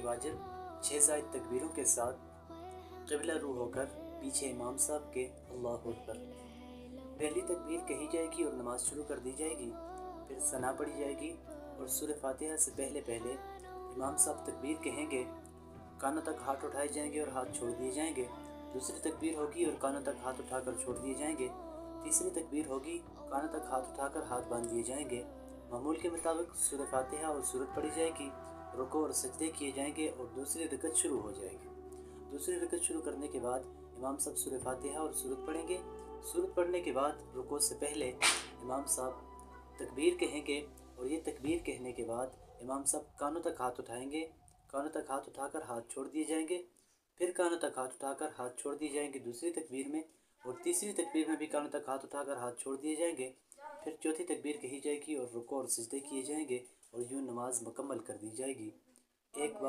वाजिब 6 ज़ायद तकबीरों के साथ क़िबला रू होकर पीछे इमाम साहब के अल्लाहु अकबर। पहली तकबीर कही जाएगी और नमाज शुरू कर दी जाएगी। फिर सना पढ़ी जाएगी और सूरह फातिहा से पहले पहले इमाम साहब तकबीर कहेंगे, कानों तक हाथ उठाए जाएंगे और हाथ छोड़ दिए जाएंगे। दूसरी तकबीर होगी और कानों तक हाथ उठाकर छोड़ दिए जाएंगे। तीसरी तकबीर होगी, कानों तक हाथ उठाकर हाथ बांध दिए जाएंगे। मामूल के मुताबिक सूरह फातिहा और सूरत पढ़ी जाएगी, रुकू और सजदे किए जाएंगे और दूसरी रकत शुरू हो जाएगी। दूसरी रकत शुरू करने के बाद इमाम साहब सूरह फातिहा और सूरत पढ़ेंगे। सूरत पढ़ने के बाद रुकू से पहले इमाम साहब तकबीर कहेंगे और ये तकबीर कहने के बाद इमाम साहब कानों तक हाथ उठाएंगे। कानों तक हाथ उठाकर हाथ छोड़ दिए जाएंगे। फिर कानों तक हाथ उठाकर हाथ छोड़ दिए जाएंगे दूसरी तकबीर में, और तीसरी तकबीर में भी कानों तक हाथ उठाकर हाथ छोड़ दिए जाएंगे। फिर चौथी तकबीर कही जाएगी और रुकू और सजदे किए जाएंगे और यूँ नमाज मुकम्मल कर दी जाएगी। एक बार